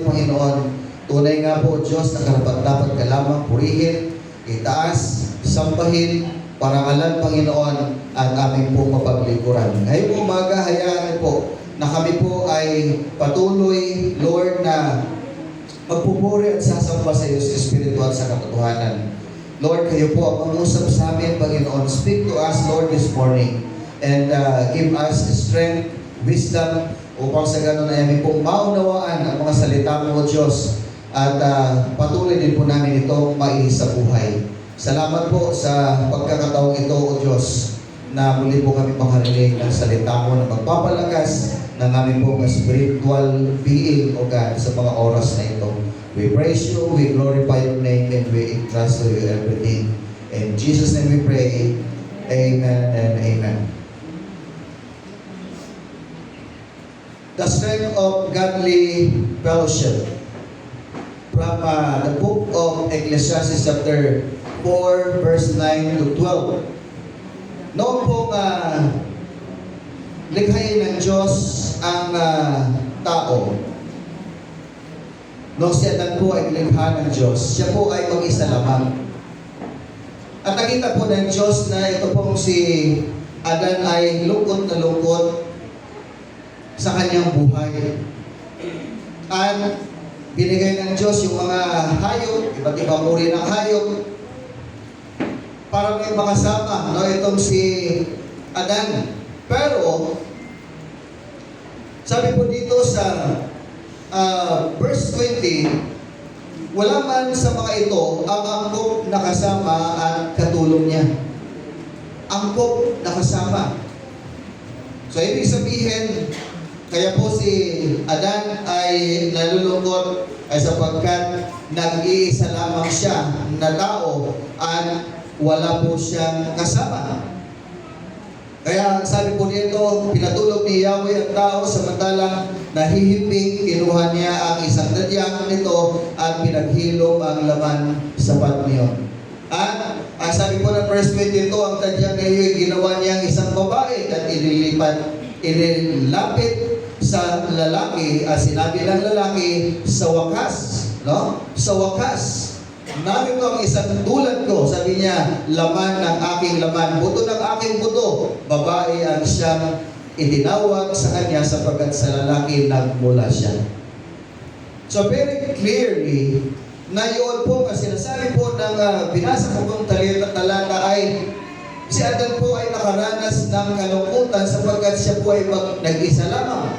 Panginoon. Tunay nga po, Diyos, na karapat-dapat ka lamang purihin, itaas, sambahin, parangalan, Panginoon, at aming pong mapaglikuran. Ngayong umaga, hayaan po na kami po ay patuloy, Lord, na magpupuri at sasamba sa iyo sa Espiritu at sa katotohanan. Lord, kayo po ang mangusap sa amin, Panginoon. Speak to us, Lord, this morning. And give us strength, wisdom, upang sa gano'n ay aming pong maunawaan ang mga salita mo, Diyos. At patuloy din po namin itong maisa buhay. Salamat po sa pagkakataong ito, O Diyos, na muli po kami makarinig ng salita mo na magpapalakas ng aming pong spiritual being, O God, sa mga oras na ito. We praise you, we glorify your name, and we entrust to you everything. In Jesus' name we pray. Amen and amen. The strength of godly fellowship. From the book of Ecclesiastes chapter 4, verse 9 to 12. Noon pong likhain ng Diyos ang tao. Noong si Adan po ay nilikha ng Diyos, siya po ay mag-isa lamang. At nakita po ng Diyos na ito pong si Adan ay lungkot na lungkot sa kanyang buhay. At binigay ng Diyos yung mga hayop, iba't ibang uri ng hayop, para may makasama, no, itong si Adan. Pero, sabi po dito sa verse 20, wala man sa mga ito ang angkop na kasama at katulong niya. Angkop na kasama. So, ibig sabihin, kaya po si Adan ay nalulungkot ay sapagkat nag-iisa lamang siya na tao at wala po siyang kasama. Kaya sabi po dito, pinatulog ni Yahweh ang tao samantalang nahihimping, kinuha niya ang isang dadyang nito at pinaghilom ang laman sa pat niyon. At sabi po ng verse 22, ang dadyang ngayon ginawa niyang isang babae at inilapit sa lalaki, sinabi ng lalaki, sa wakas, no? Sa wakas, narito ang isang tulad ko, sabi niya, laman ng aking laman, buto ng aking buto, babae ang siyang itinawag sa kanya sapagkat sa lalaki nagmula siya. So very clearly, na yun po, kasi sinasabi po ng binasa ko pong talata ay si Adan po ay nakaranas ng kalungkutan sapagkat siya po ay nag-isa lamang.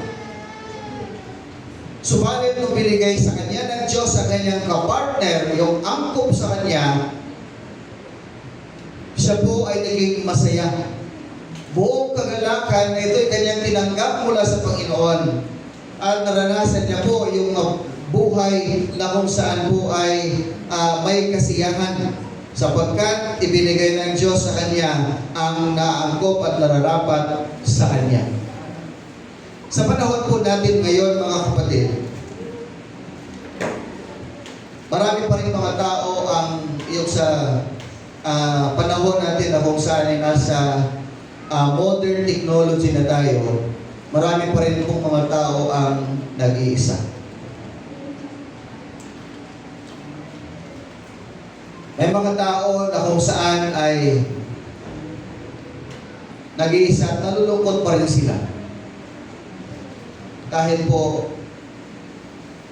Subalit nung binigay sa kanya ng Diyos sa kanyang kapartner, yung angkop sa kanya, siya po ay naging masaya. Buong kagalakan na ito ay kanyang tinanggap mula sa Panginoon. At naranasan niya po yung buhay na kung saan po ay may kasiyahan. Sapagkat ibinigay ng Diyos sa kanya ang naangkop at nararapat sa kanya. Sa panahon po natin ngayon, mga kapatid, marami pa rin mga tao ang yung sa panahon natin na kung saan ay nasa modern technology na tayo, marami pa rin pong mga tao ang nag-iisa. May mga tao na kung saan ay nag-iisa at nalulungkot pa rin sila. Kahit po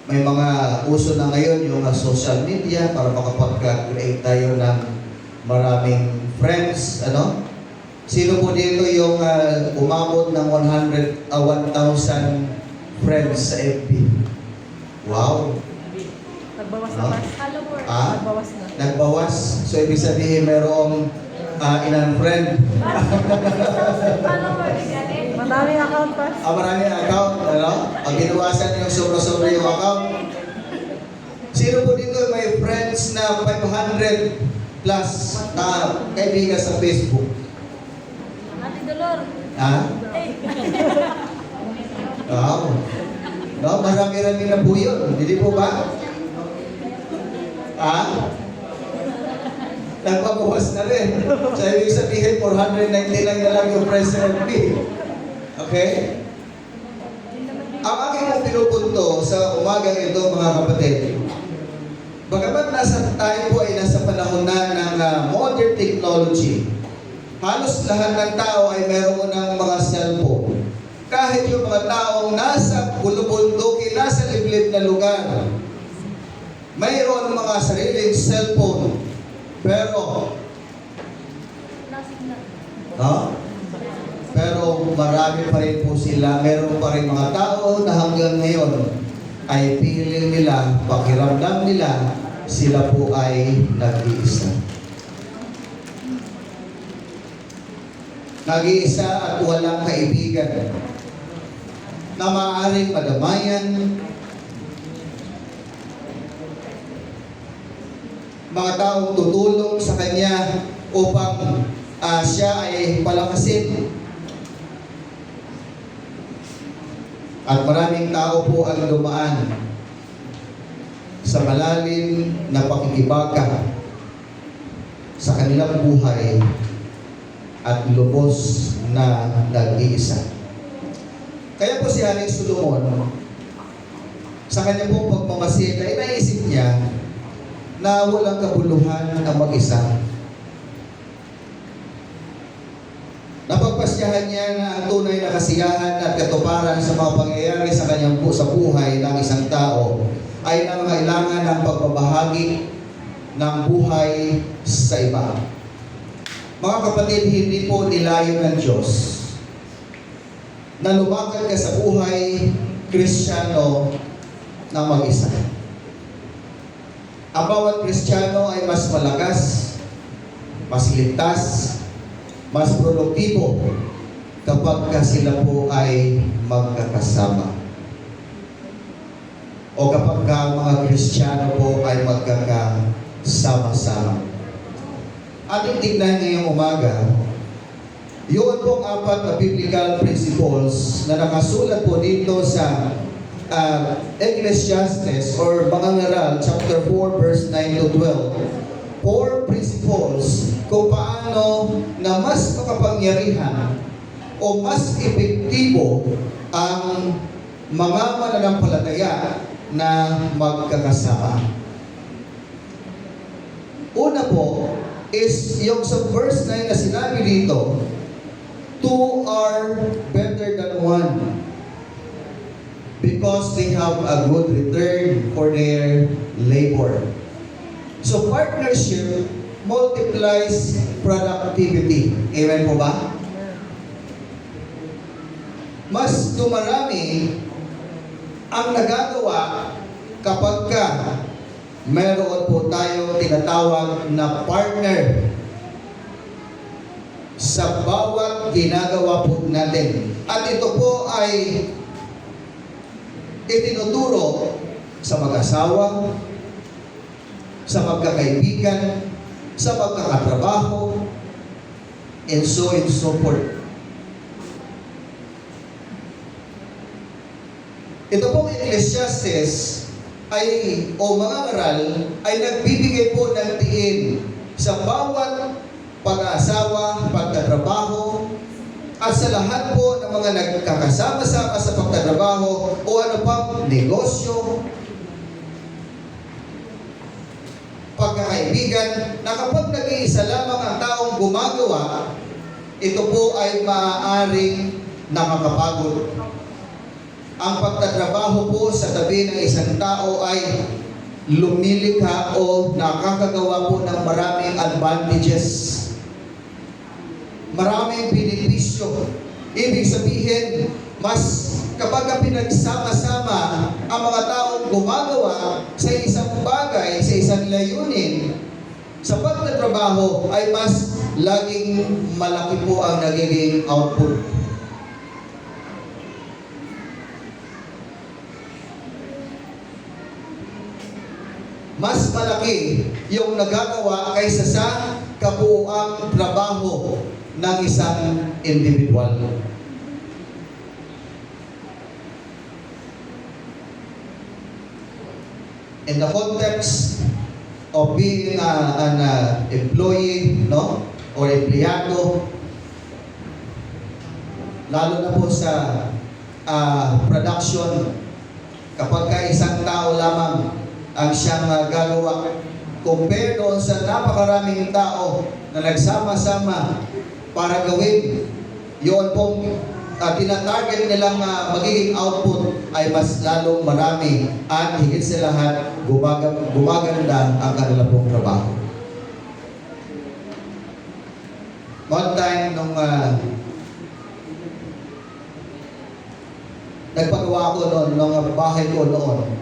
may mga uso na ngayon yung social media para makapag-create tayo ng maraming friends, ano? Sino po dito yung umabot ng 1,000 friends sa FB? Wow! Nagbawas no? naman. Nagbawas na. Nagbawas? So, ibig sabihin mayroong in-unfriend. Maraming account pa. Maraming account, ano? Ang ginawasan yung sobra-sobra yung account. Sino po dito may friends na 500 plus kaibigan sa Facebook? Ate Dolor. Ha? Wow. No, marami-rami na po yun. Hindi po ba? Ha? Nagpabawas na rin. So, ibig sabihin, 490 lang na lang yung friends sa FB. Okay? Ang aking pinupunto sa umagang ito, mga kapatid, bagamat tayo po ay nasa panahon na ng modern technology, halos lahat ng tao ay meron ng mga cellphone. Kahit yung mga taong nasa bulubundukin, nasa liblib na lugar, mayroon mga sariling cellphone. Pero, pero marami pa rin po sila, meron pa rin mga tao na hanggang ngayon ay feeling nila, pakiramdam nila, sila po ay nag-iisa. Nag-iisa at walang kaibigan na maaaring madamayan, mga taong tutulong sa kanya upang siya ay palakasin. At maraming tao po ang dumaan sa malalim na pakikibaka sa kanilang buhay at lubos na nag-iisa. Kaya po si Haring Solomon, sa kanya pong pagmamasid ay naisip niya na walang kabuluhan ang mag-isa. Napagpasyahan niya na ang tunay na kasiyahan at katuparan sa mga pangyayari sa kanyang sa buhay ng isang tao ay nangangailangan ng pagbabahagi ng buhay sa iba. Mga kapatid, hindi po nilayo ng Diyos na lumakad ka sa buhay Kristiyano ng mag-isa. Ang bawat Kristiyano ay mas malakas, mas ligtas, mas produktibo kapag sila po ay magkakasama. O kapag mga Kristiyano po ay magkakasama-sama. Ating tignan ngayong umaga, yun pong 4 na biblical principles na nakasulat po dito sa Ecclesiastes or Mangangaral chapter 4 verse 9 to 12. 4 principles kung paano na mas makapangyarihan o mas epektibo ang mga mananampalataya na magkakasama. Una po is yung sa verse 9 na sinabi dito, 2 are better than 1 because they have a good return for their labor. So partnership multiplies productivity. Amen po ba? Mas dumarami ang nagagawa kapag meron po tayo tinatawag na partner sa bawat ginagawa po natin. At ito po ay itinuturo sa mag-asawa, sa magkakaibigan, sa magkakatrabaho, and so forth. Ito pong Ecclesiastes o mga aral ay nagbibigay po ng diin sa bawat pag-aasawa, pagtatrabaho, at sa lahat po ng mga nagkakasama-sama sa pagtatrabaho o ano pang negosyo, pagkakaibigan, na kapag nag-iisa lamang ang taong gumagawa, ito po ay maaaring nakakapagod. Ang pagtatrabaho po sa tabi ng isang tao ay lumilikha o nakakagawa po ng maraming advantages. Maraming benepisyo. Ibig sabihin, mas kapag pinagsama-sama ang mga taong gumagawa sa isang bagay, sa isang layunin, sa pagtatrabaho ay mas laging malaki po ang nagiging output. Mas malaki yung nagagawa kaysa sa kabuuang trabaho ng isang individual. In the context of being an employee, no, or empleyado, lalo na po sa production kapag ka isang tao lamang ang siyang gagawa, compare doon sa napakaraming tao na nagsama-sama para gawin yun pong tinatarget nilang magiging output ay mas lalong marami at higit sa lahat gumaganda ang kanilang pong trabaho. One time nung nagpagawa ko noon, nung bahay ko noon,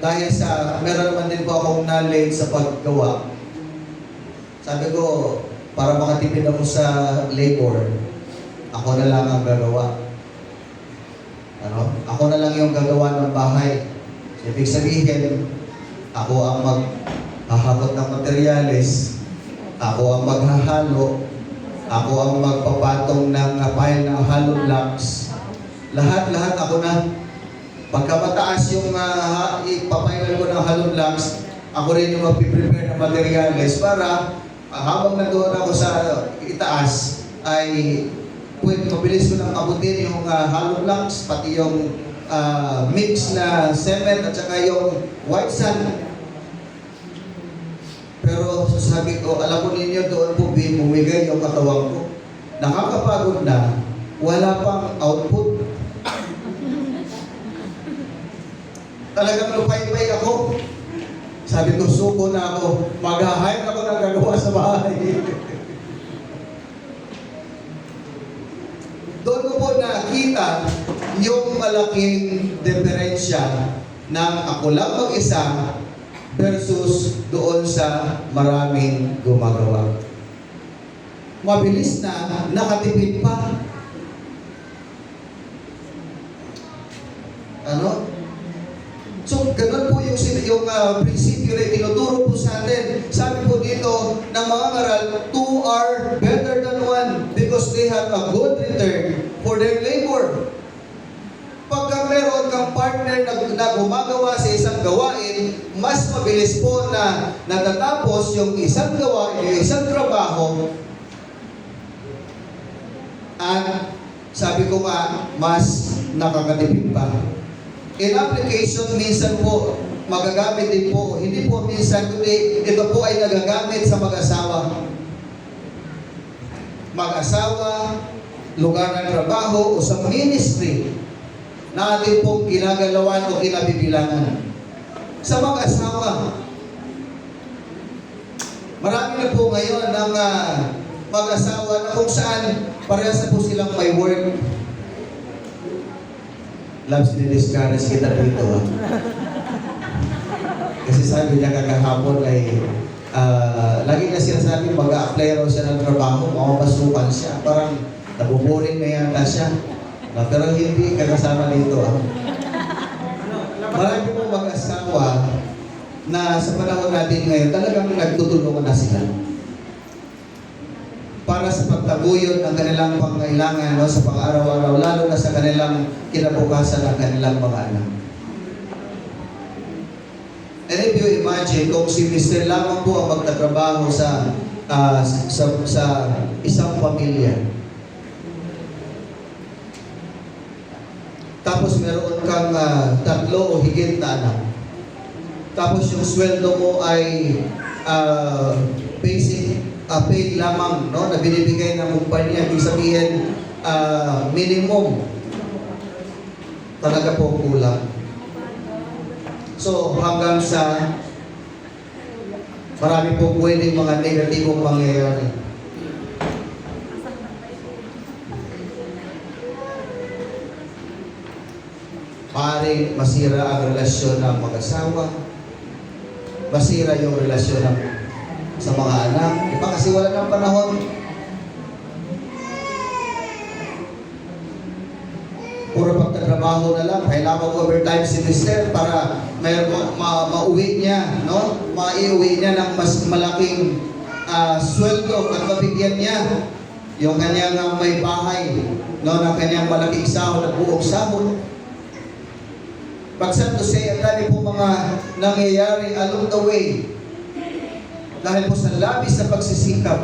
dahil sa meron naman din po akong knowledge sa paggawa, sabi ko, para makatipid ako sa labor, ako na lang ang gagawa. Ano? Ako na lang yung gagawa ng bahay. So, ibig sabihin, ako ang maghahakot ng materyales, ako ang maghahalo, ako ang magpapatong ng pile ng hollow blocks. Lahat-lahat ako na. Pagka mataas yung ipapailan ko ng hollow blocks, ako rin yung mag-prepare ng materyales para habang nandoon ako sa itaas ay mabilis ko nang abutin yung hollow blocks, pati yung mix na cement at saka yung white sand. Pero sabi ko, alam ko ninyo doon po bumigay yung katawan ko. Nakakapagod na, wala pang output. Talagang lupay-pay ako. Sabi ko, suko na ako. Mag-hire ako ng gagawa sa bahay. Doon ko po nakita yung malaking diferensya ng ako lang mag-isa versus doon sa maraming gumagawa. Mabilis na, nakatipid pa. Ano? So, ganun po yung prinsipyo na tinuturo po sa atin. Sabi po dito ng mga ngaral, two are better than one because they have a good return for their labor. Pagka meron kang partner na gumagawa sa isang gawain, mas mabilis po na natatapos yung isang gawain, yung isang trabaho. At sabi ko nga, mas nakakatipid pa. In application, minsan po, magagamit din po, hindi po minsan, kundi ito po ay nagagamit sa mag-asawa. Mag-asawa, lugar ng trabaho, o sa ministry na atin pong ginagalawan o kinabibilangan. Sa mag-asawa, marami na po ngayon ng mag-asawa na kung saan parehas na po silang may work. Labs, dinidiscourage kita dito. Kasi sabi niya kakahapon ay lagi niya sinasabi mag-a-apply raw siya ng trabaho, mamamasukan siya. Parang nabuboring na yata siya. Pero hindi kakasama dito. Marami pong mag-asawa na sa panahon natin ngayon talagang nagtutulungan na sila para sa pagtaguyod ng kanilang pangailangan sa pang-araw-araw, lalo na sa kanilang kinabukasan ng kanilang mga anak. And if you imagine, kung si Mr. lamang po ang magtatrabaho sa isang pamilya, tapos meron kang tatlo o higit na anak, tapos yung sweldo mo ay basic pay lamang, no, na binibigay ng kumpanya, ibig sabihin minimum, talaga po kulang. So hanggang sa marami po pwedeng mga negatibong mangyayari. Maaaring masira ang relasyon ng mag-asawa, masira yung relasyon ng sa mga anak. Iba kasi wala ng panahon. Puro pagtatrabaho na lang. Kailangan overtime si Mr. para mauwi niya, no? Maiuwi niya ng mas malaking sweldo at mabigyan niya yung kanyang may bahay, no? Ng kanyang malaking sahod at buong sahod. Pagsan to say, ang dami po mga nangyayari along the way. Dahil po sa labis na pagsisikap.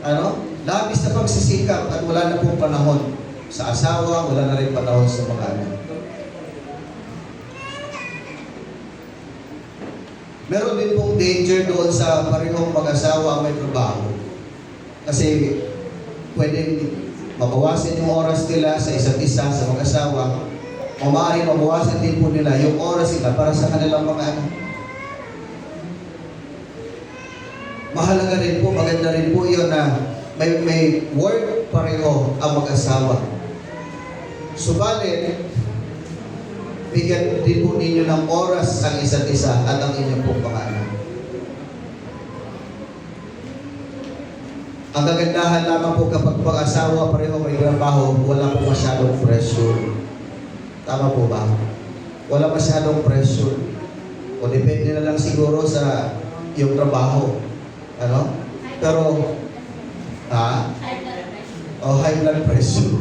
Ano? Labis na pagsisikap at wala na pong panahon. sa asawa, wala na rin panahon sa mga anak. Meron din pong danger doon sa parehong mag-asawa ang may trabaho. Kasi pwedeng mabawasan yung oras nila sa isa't isa sa mag-asawa, o maaaring mabawasan din po nila yung oras nila para sa kanilang mga anak. Mahalaga rin po, maganda rin po yun na may work pareho ang mag-asawa. Subalit, bigyan din po ninyo ng oras ang isa't isa at ang inyong pong mga anak. Ang kagandahan lamang po kapag pag-asawa pareho may trabaho, wala po masyadong pressure. Tama po ba? Wala masyadong pressure. O depende na lang siguro sa iyong trabaho. Ano? Pero, high blood pressure.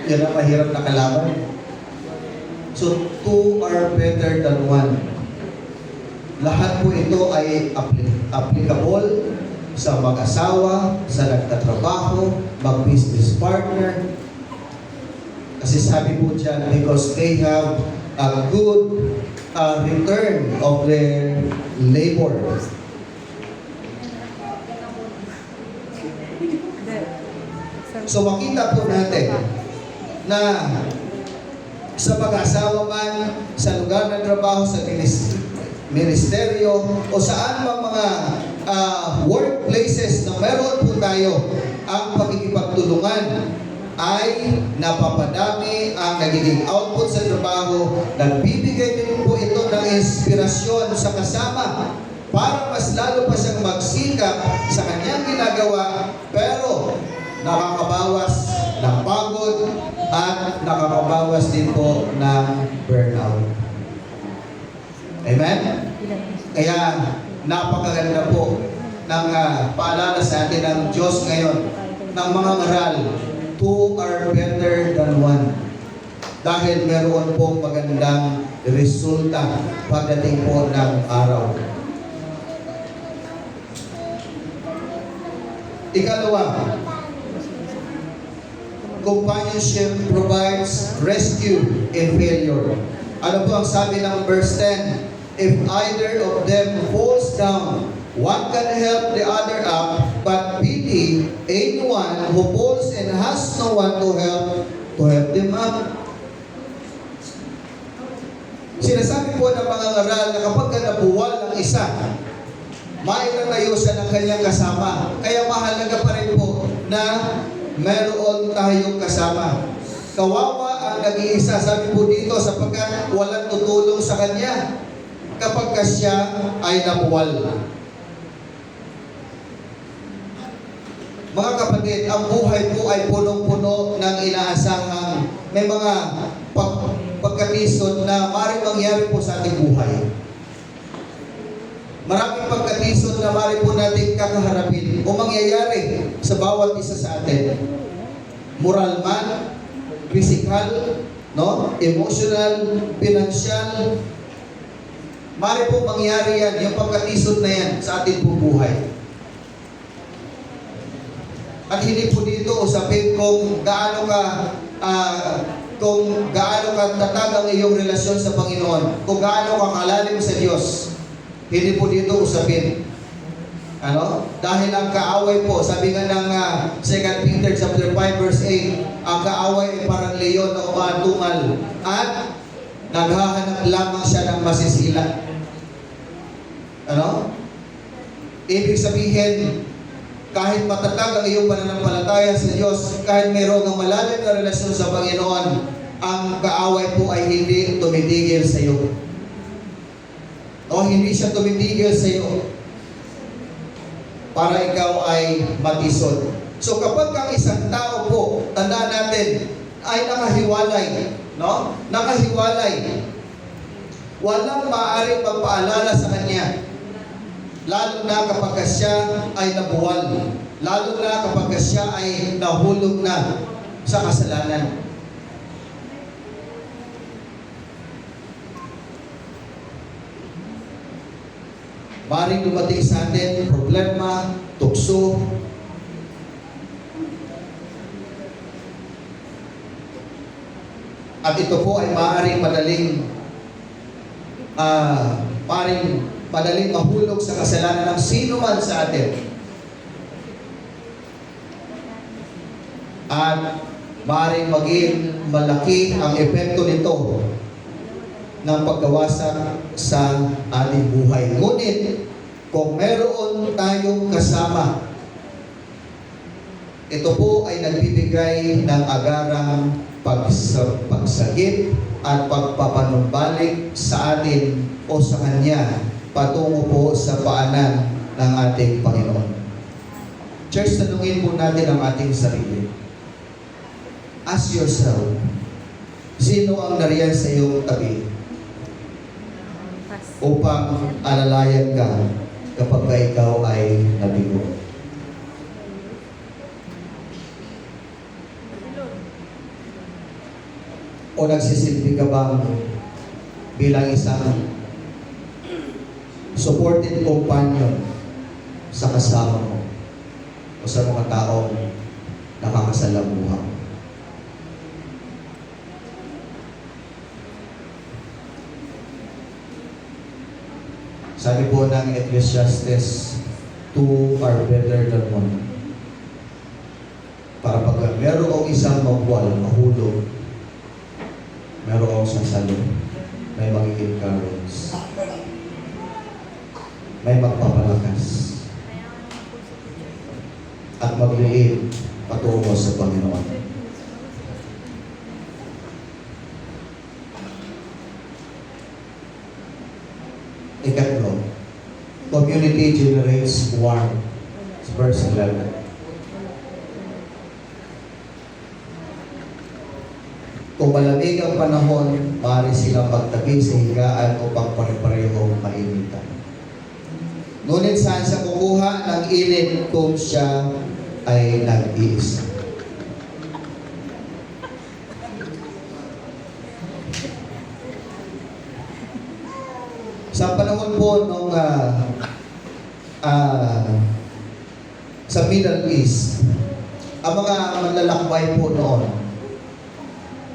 Yan ang mahirap na kalaban. So, two are better than one. Lahat po ito ay applicable sa mag-asawa, sa nagtatrabaho, mag-business partner. Kasi sabi po dyan, because they have a good return of their labor. So makita po natin na sa mag-asawa man, sa lugar ng trabaho, sa ministeryo, o saan mang mga workplaces na meron po tayo, ang pagkikipagtulungan ay napapadami ang nagiging output sa trabaho. Nagbibigay din po ito ng inspirasyon sa kasama para mas lalo pa siyang magsikap sa kanyang ginagawa, pero nakakabawas ng pagod at nakakabawas din po ng burnout. Amen? Kaya napakaganda po ng paalala sa atin ng Diyos ngayon ng mga ngaral, two are better than one. Dahil meron pong magandang resulta pagdating po ng araw. Ikalawa, companionship provides rescue in failure. Ano po ang sabi ng verse 10? If either of them falls down, one can help the other up, but pity anyone who falls and has no one to help them up. Sinasabi po ng mga ngaral na kapag nabuwal ng isa, maitatayo siya ng kanyang kasama. Kaya mahalaga pa rin po na meron tayong kasama. Kawawa ang nag-iisa, sabi po dito, sapagkat walang tutulong sa kanya kapag siya ay nabuwal. Mga kapatid, ang buhay po ay punong-puno ng inaasahang may mga pagkatisod na maaaring mangyari po sa ating buhay. Maraming pagkatisod na maaaring po natin kakaharapin o mangyayari sa bawat isa sa atin. Moral man, physical, emotional, financial, maaaring po mangyari yan, yung pagkatisod na yan sa ating buhay. At hindi po dito usapin kung gaano ka tatag ang iyong relasyon sa Panginoon, kung gaano ka kalalim sa Diyos. Hindi po dito usapin. Dahil ang kaaway po, sabi nga ng 2 Peter chapter 5 verse 8, ang kaaway ay parang leon na umatungal at naghahanap lamang siya ng masisila. Ibig sabihin, kahit matatag ang iyong pananampalataya sa Diyos, kahit mayroong ang malalim na relasyon sa Panginoon, ang kaaway po ay hindi tumitigil sa iyo. Hindi siya tumitigil sa iyo para ikaw ay matisod. So kapag ang isang tao po, tandaan natin, ay nakahiwalay, nakahiwalay, walang maaaring magpaalala sa kanya. Lalo na kapag siya ay nabuwal. Lalo na kapag siya ay nahulog na sa kasalanan. Maring dumating sa atin problema, tukso. At ito po ay maaaring madaling mahulog sa kasalanan ng sino man sa atin. At maaaring maging malaki ang epekto nito ng pagkawasak sa ating buhay. Ngunit, kung meron tayong kasama, ito po ay nagbibigay ng agarang pagsagip at pagpapanumbalik sa atin o sa Kanya patungo po sa paanan ng ating Panginoon. Church, tanungin po natin ang ating sarili. Ask yourself, sino ang nariyan sa iyong tabi upang alalayan ka kapag ikaw ay nabigo? O nagsisilbi ka bang bilang isang supported companion sa kasama mo o sa mga taong nakakasalamuha mo? Sabi po ng Ecclesiastes, two are better than one. Para pag merong isang magwal, mahulog, merong sasalo, may magiging encourage, may magpapalakas, at magliit patungo sa Panginoon. Ikatlo, community generates warmth. Verse 11. Kung malamig ang panahon, maaari silang magtabi sa higaan upang pare-parehong mainitan. Ngunit saan siya kukuha ng init kung siya ay nag-iisa? Sa panahon po nung sa Middle East, ang mga manlalakbay po noon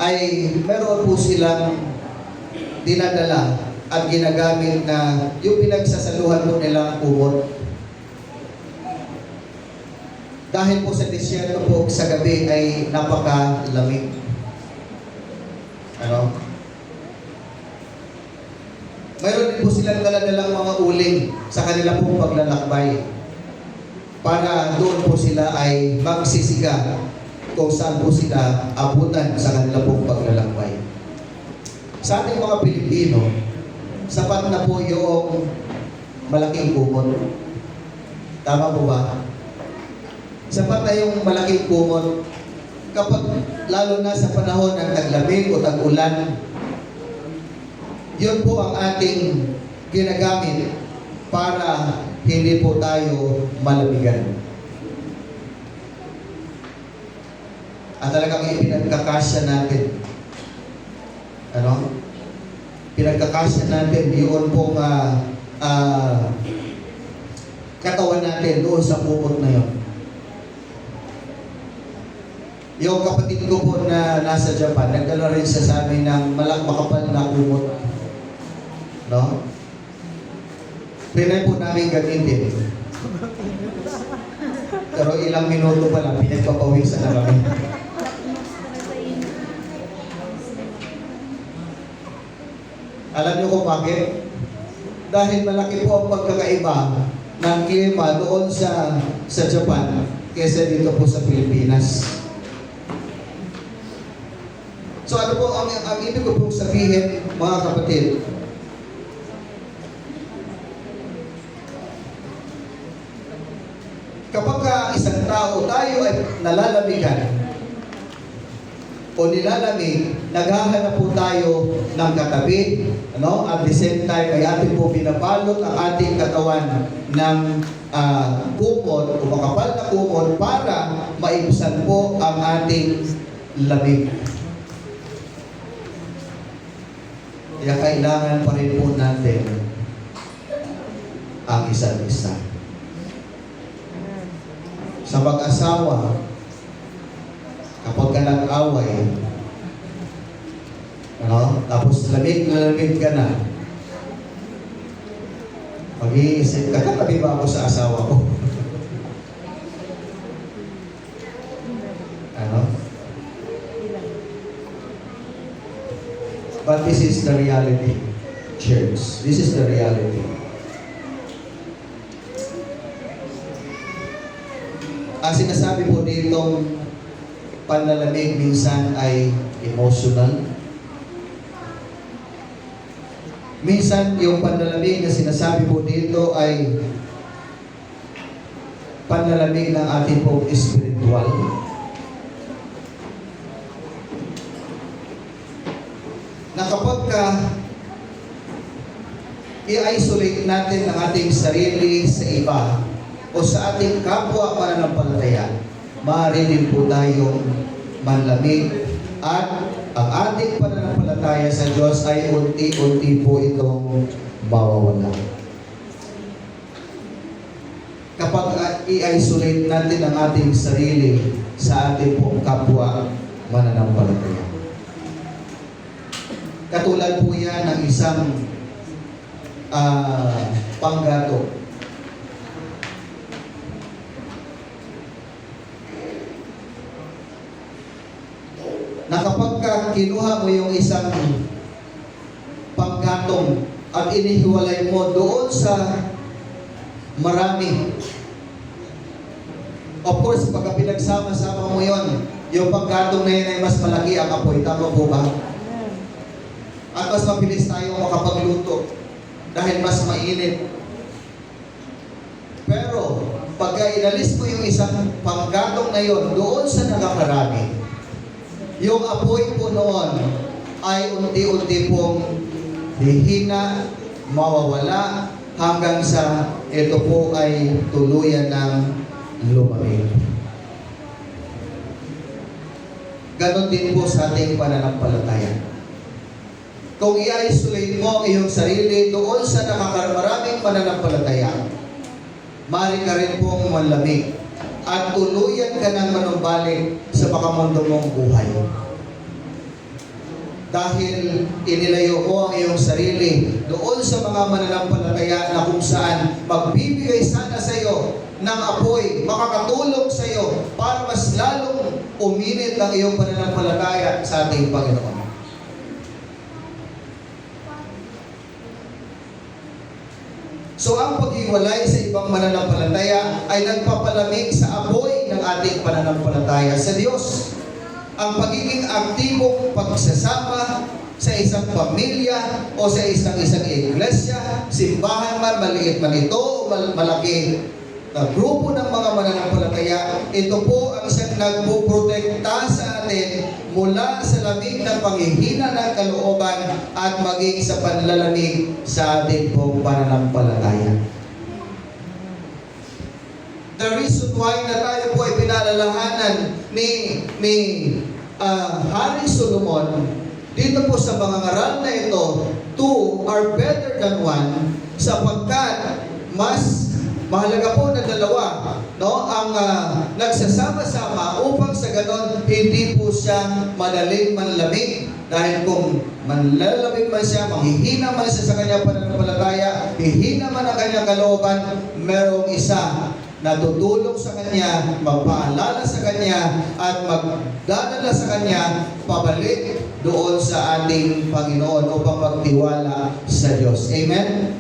ay meron po silang dinadala at ginagamit na yung pinagsasaluhan po nilang kumot. Dahil po sa disyerto po sa gabi ay napakalamig. Ano? Mayroon din po silang daladalang mga uling sa kanila pong paglalakbay para doon po sila ay magsisiga kung saan po sila abutan sa kanila pong paglalakbay. Sa ating mga Pilipino, sapat na po yung malaking kumot. Tama po ba? Sapat na yung malaking kumot kapag lalo na sa panahon ng taglamig o tag-ulan. Yun po ang ating ginagamit para hindi po tayo malamigan. At talagang ipinagkakasya natin. Ano? Pinagkakasya natin yun pong katawan natin doon sa kumot na yun. Yung kapatid ko po na nasa Japan, nagdala rin siya sa amin ng makapal na kumot. No? Pinay po namin gamitin. Pero ilang minuto pa lang, pinagpapawisan na kami. Alam niyo kung bakit? Dahil malaki po ang pagkakaiba ng klima doon sa Japan kaysa dito po sa Pilipinas. So ano po ang ibig ko pong sabihin, mga kapatid? Kapag isang tao tayo ay nalalamigan o nilalamig, naghahanap po tayo ng katabi, ano? At the same time, ay atin po binabalot ang ating katawan ng kumot o makapal na kumot para maibsan po ang ating lamig. Kaya kailangan pa rin po natin ang isa't isa. Sa mag-asawa, kapag ka nag-away, Ano? Tapos lamig na lamig ka na. Mag-iisip ka, katabi ba ako sa asawa ko? Ano? But this is the reality, church. This is the reality. Ang sinasabi po dito, panlalamig minsan ay emotional. Minsan, yung panlalamig na sinasabi po dito ay panlalamig ng ating pong spiritual. Na kapag i-isolate natin ang ating sarili sa iba o sa ating kapwa mananampalataya, maaari din po tayong manlamig at ang ating pananampalataya sa Diyos ay unti-unti po itong mawawala. Kapag i-isolate natin ang ating sarili sa ating pong kapwa mananampalataya. Katulad po yan ng isang panggato. Na kapag kinuha mo yung isang panggatong at inihiwalay mo doon sa marami. Of course, pagka pinagsama-sama mo yon, yung panggatong na yun ay mas malaki ang apoy. Tama po ba? At mas mabilis tayo makapagluto dahil mas mainit. Pero, pagka inalis mo yung isang panggatong na yon doon sa nakakarami, yung apoy po noon ay unti-unti pong hihina, mawawala, hanggang sa ito po ay tuluyan ng lumamig. Ganon din po sa ating pananampalataya. Kung i-isolate mo ang iyong sarili doon sa nakakamaraming mananampalataya, maaari ka rin pong manlamig at tuluyan ka ng manumbalik sa pakamundo mong buhay. Dahil inilayo mo ang iyong sarili doon sa mga mananampalataya na kung saan magbibigay sana sa iyo ng apoy, makakatulong sa iyo para mas lalong uminit ang iyong pananampalataya sa ating Panginoon. So ang paghiwalay sa ibang mananampalataya ay nagpapalamig sa apoy ng ating pananampalataya sa Diyos. Ang pagiging aktibong pagsasama sa isang pamilya o sa isang iglesia, simbahan man, maliit man ito o malaki na grupo ng mga mananampalataya, ito po ang siyang nagpuprotekta sa atin mula sa lamig ng panghihina ng kalooban at maging sa panlalamig sa ating pong pananampalataya. The reason why na tayo po ay pinalalahanan ni Hari Solomon dito po sa mga ngaral na ito, two are better than one, sapagkat mas mahalaga po na dalawa, no, ang nagsasama-sama upang sa ganon hindi po siya madaling manlamig. Dahil kung manlalamig man siya, manghihina man siya sa kanyang pananampalataya, hihina man ang kanyang kalooban, merong isa na tutulong sa kanya, magpaalala sa kanya, at magdadala sa kanya pabalik doon sa ating Panginoon upang magtiwala sa Diyos. Amen?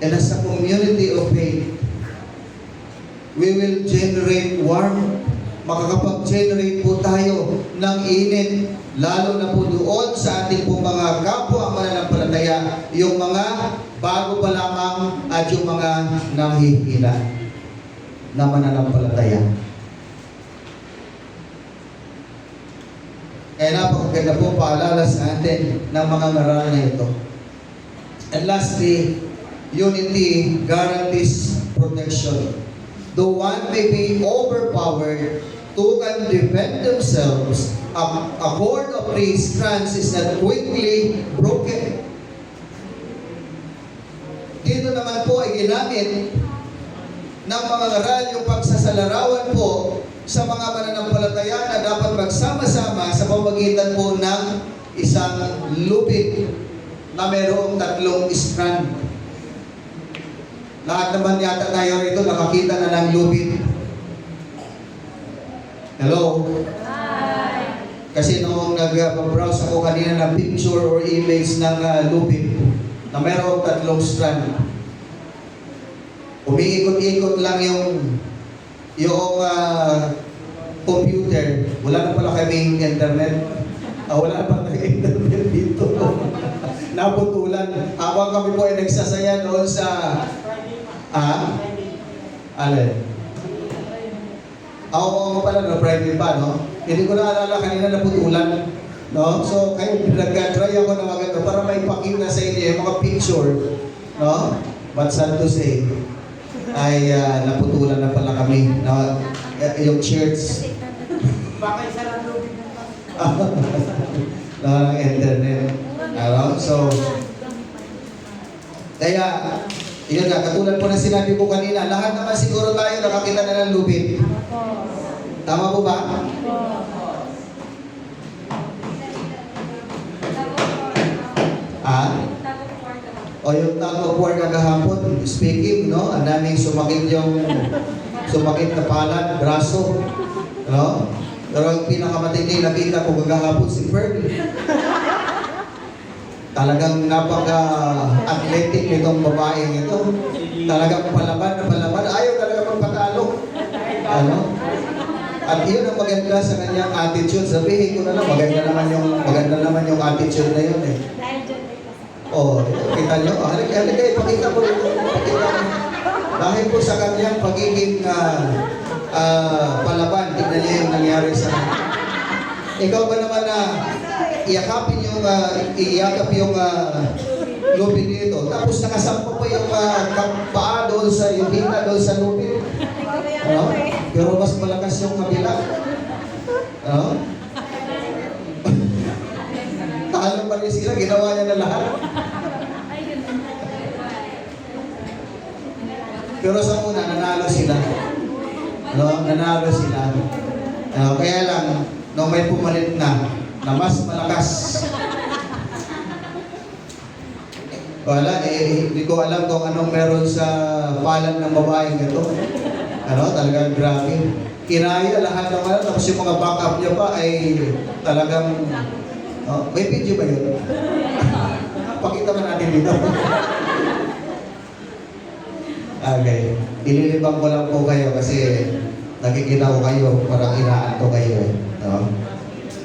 And as a community of faith, we will generate warmth. Makakapag-generate po tayo ng init, lalo na po doon sa ating pong mga kapwa mananampalataya, yung mga bago pa lamang at yung mga nanghihina na mananampalataya. Kaya napakaganda po paalala sa atin ng mga ngaral na ito. And lastly, unity guarantees protection. Though one may be overpowered, two can defend themselves. A cord of 3 strands is not quickly broken. Dito naman po ay ginamit ng mga ngaral yung pagsasalarawan po sa mga mananampalataya na dapat magsama-sama sa pamamagitan po ng isang lupit na mayroong 3 strand. Lahat naman yata tayo rito nakakita na ng lupit. Hello? Kasi noong nag-browse ako kanina ng picture or image ng lupit na mayroong 3 strand. Umiikot-ikot lang yung computer. Wala na pala kaming internet. Wala na pala kaming internet dito. Naputulan. Habang kami po ay nagsasaya doon sa alin? Oo pala, no, private pa, no? Hindi ko naalala kanina naputulan. No? So, kayo nag-try ako na maganda para maipakita sa inyo yung mga picture. No? But sad to say, ay naputulan na pala kami. No? Yung church. Baka isa lang lubid ng ng internet. Ano? So, kaya, yun nga, katulad po na sinabi ko kanina, lahat naman siguro tayo nakakita na ng lupit. Tama po ba? O yung tag of war kagahapon, speaking, no? Ang daming sumakit na palad, braso. No? Pero ang pinakamatindi nakita ko kagahapon si Pearl. Talagang napaka-athletic nitong babaeng ito. Talagang palaban na palaban. Ayaw talaga magpatalo. Ano? At yun ang maganda sa kanyang attitude. Sabihin ko na lang, maganda naman yung attitude na yun eh. Kita nyo? Halika, ipakita ko ito. Dahil po sa kanyang pagiging palaban, tignan niyo yung nangyari sa kanya. Ikaw ba naman na iyakap yung lupin dito. Tapos nakasampo pa yung paa doon yung hita doon sa lupin. Ano? Pero mas malakas yung kabila. Ano? Talo pa rin sila, ginawa niya na lahat. Pero sa una, nanalo sila. No? Nanalo sila. Kaya lang, nung may pumalit na mas malakas. Wala, hindi ko alam kung anong meron sa palad ng babaeng ito. Talagang grabe. Kinaya lahat ng tapos yung mga backup niya pa ay talagang, may video ba yun? Pakita mo natin dito. Okay. Ililibang ko lang po kayo kasi nakikita ko kayo, parang inaanto kayo eh. No?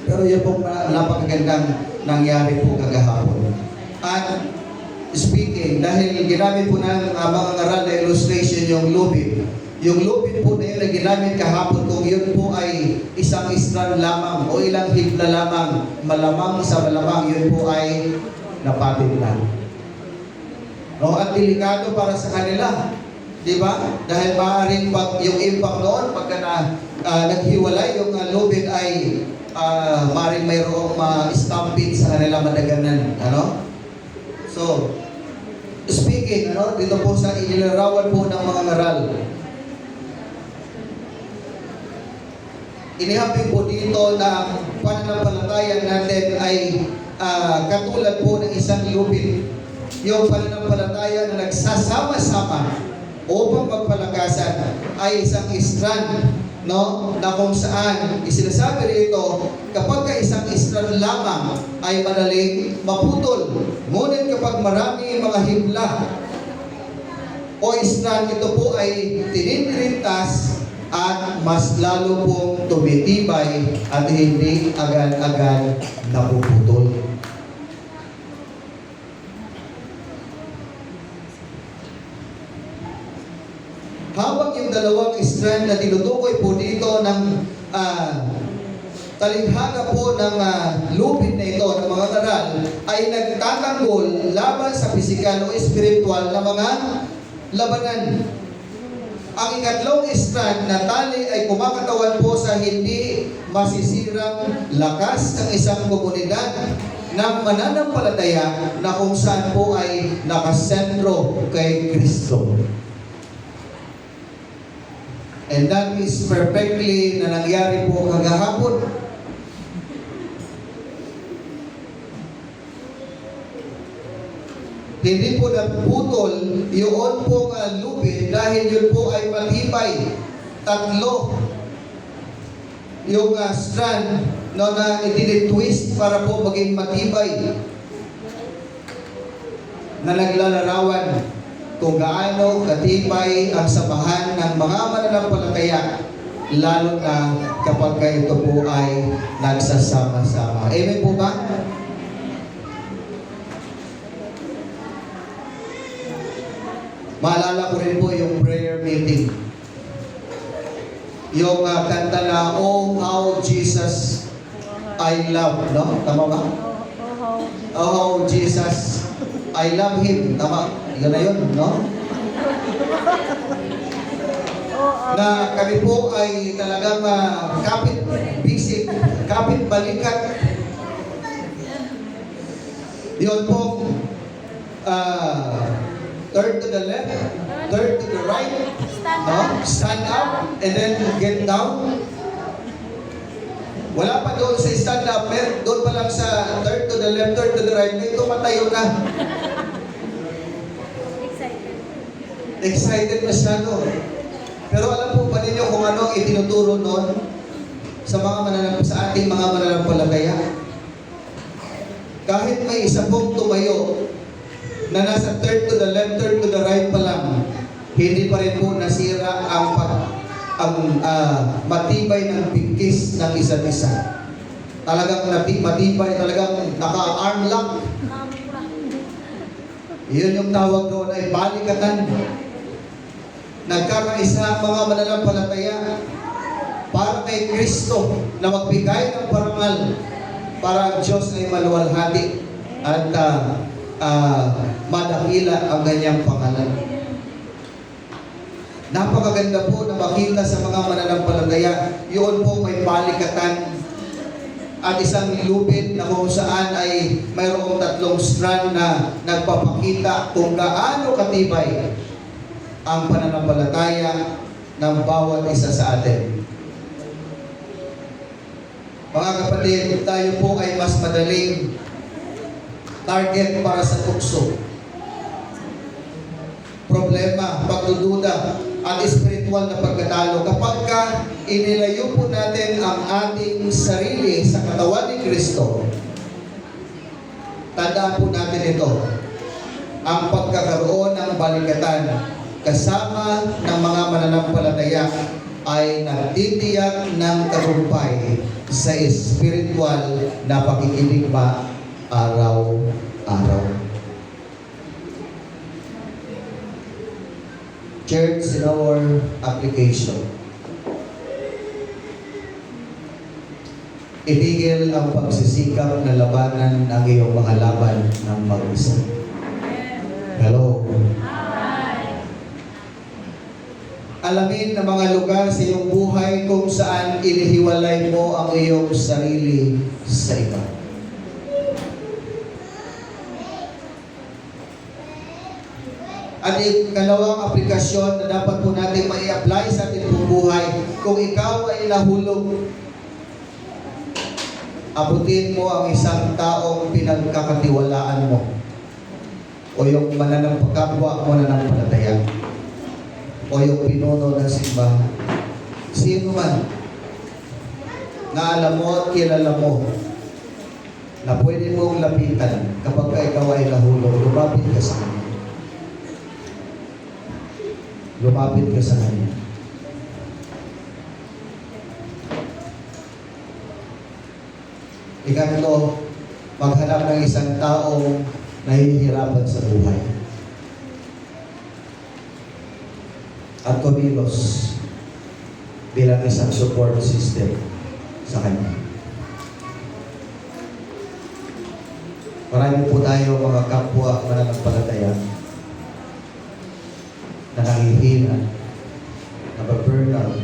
Pero yun pong napakagandang nangyari po kagahapon. At speaking, dahil ginamit po ng mga ngaral na illustration yung lupit. Yung lupit po na yun na ginamit kahapon, kung yun po ay isang strand lamang o ilang hibla lamang, malamang sa malamang, yun po ay napatid na. No? At delikado para sa kanila. Di ba? Dahil maaaring yung impact noon, pagka naghiwalay, yung lupit ay maaaring mayroong stampede sa kanila madaganan. Ano? So, speaking, dito po sa inilarawan po ng mga ngaral. Inihapin po dito na pananampalataya natin ay katulad po ng isang lupit. Yung pananampalataya na nagsasama-sama upang magpalakasan ay isang strand, no? Na kung saan isinasabi rito, kapag ka isang strand lamang ay madaling maputol. Ngunit kapag marami mga himla o strand, ito po ay tininintas at mas lalo pong tumitibay at hindi agad-agad napuputol. Habang yung dalawang strand na tinutukoy po dito ng talinghaga po ng lupit na ito ng mga ngaral ay nagtatanggol laban sa pisikal o espiritual na mga labanan. Ang ikatlong strand na tali ay kumakatawan po sa hindi masisirang lakas ng isang komunidad ng mananampalataya na kung saan po ay nakasentro kay Kristo. And that is perfectly na nangyari po kagahapon. Hindi po naputol yun po lubid dahil yun po ay matibay. Tatlo yung strand no, na itinitwist para po maging matibay na naglalarawan kung gaano katibay ang samahan ng mga mananampalataya, lalo na kapag ito po ay nagsasama-sama. Amen po ba? Maalala ko rin po yung prayer meeting. Yung kanta na, Oh, how Jesus I love, no? Tama ba? Oh, how Jesus I love Him. Tama? Yun na yun, no? Na kami po ay talagang kapit bisig, kapit balikat. Yun po, turn to the left, turn to the right, no? Stand up, and then get down. Wala pa doon sa stand up, doon pa lang sa turn to the left, turn to the right, may tumatayo na. Excited masyado. Pero alam po ba ninyo kung ano ang itinuturo noon sa ating mga mananampalataya? Kahit may isa pong tumayo na nasa turn to the left, turn to the right pa lang, hindi pa rin po nasira ang matibay ng bigkis ng isa't isa. Talagang matibay, talagang naka-arm lock. Yun yung tawag doon ay balikatan. Nagkakaisa ang mga mananampalataya para kay Kristo na magbigay ng parangal para ang Diyos ay maluwalhati at madakila ang kanyang pangalan. Napakaganda po na makita sa mga mananampalataya, yun po may balikatan at isang lubid na kung saan ay mayroong tatlong strand na nagpapakita kung gaano katibay ang pananampalataya ng bawat isa sa atin. Mga kapatid, tayo po ay mas madaling target para sa tukso. Problema, pagdududa, at espiritual na pagkatalo. Kapag inilayo po natin ang ating sarili sa katawan ni Kristo, tandaan po natin ito, ang pagkakaroon ng balikatan kasama ng mga mananampalataya ay nagtitiyak ng tagumpay sa espiritual na pakikiligma araw-araw. Church, in our application, itigil ang pagsisikap na labanan ang iyong mga laban ng mag-isa. Hello. Alamin ang mga lugar sa iyong buhay kung saan inihiwalay mo ang iyong sarili sa iba. At ikalawang aplikasyon na dapat po natin mai-apply sa ating buhay, kung ikaw ay nahulog, abutin mo ang isang taong pinagkakatiwalaan mo o yung mananampakapwa mo na ng palataya o yung pinuno ng simbahan. Sino man na alam mo at kilala mo na pwede mong lapitan kapag ikaw ay nahulog, lumapit ka sa kanya. Lumapit ka sa kanya. Ikatlo, maghanap ng isang taong nahihirapan sa buhay. At kumilos bilang isang support system sa kanya. Marami po tayo mga kapwa mananampalataya na nangihina, nababurnout.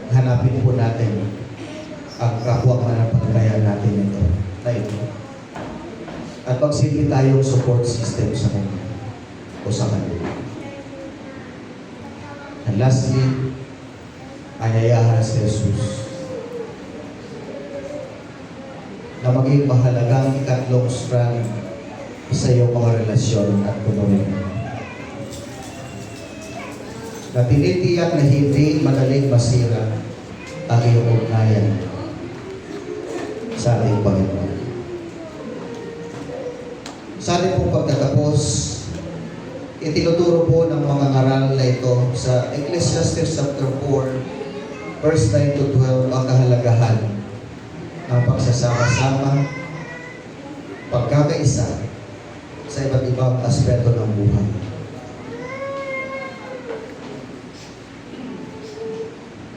Hanapin po natin ang kapwa mananampalataya natin ito. at magsilbi tayong support system sa kanya o sa kanila. And lastly, anyayahan si Jesus na maging mahalagang ikatlong strand sa iyong mga relasyon at komunidad. Na tinitiyak na hindi madaling masira ang iyong ugnayan sa ating Panginoon. Sa ating pong pagtatapos, itinuturo po ng mga ngaral na ito sa Ecclesiastes chapter 4, verse 9 to 12, ang kahalagahan ng pagsasama-sama, pagkakaisa sa iba't ibang aspeto ng buhay.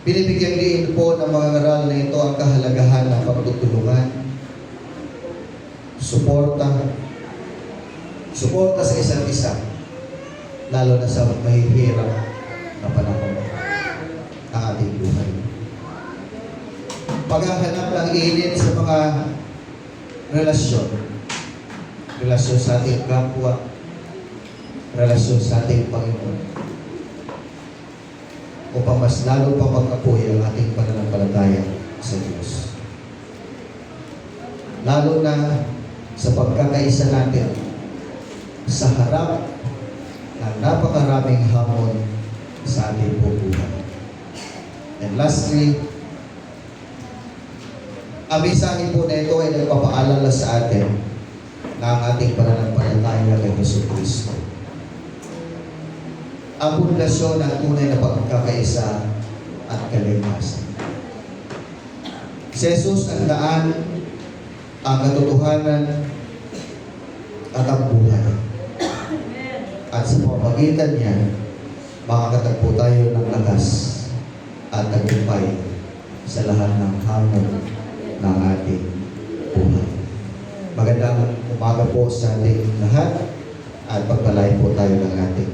Binibigyan din po ng mga ngaral na ito ang kahalagahan ng pagtutulungan, suporta sa isa't isa, lalo na sa mahihirap na panahon ng ating buhay. Paghahanap ng init sa mga relasyon sa ating kapwa, relasyon sa ating Panginoon, upang mas lalo pa mag-apoy ang ating pananampalataya sa Diyos. Lalo na sa pagkakaisa natin sa harap ng napakaraming hamon sa ating buhay. And lastly, ang mensahe po na ito ay nagpapaalala sa atin na ang ating pananampalataya kay Jesucristo. Ang pundasyon ng tunay na pagkakaisa at kaligtasan. Si Jesus ang daan, ang katotohanan at ang buhay. At sa pamamagitan niya, makakatagpo tayo ng lakas at tagumpay sa lahat ng hamon ng ating buhay. Magandang umaga po sa ating lahat at pagpalain po tayo ng ating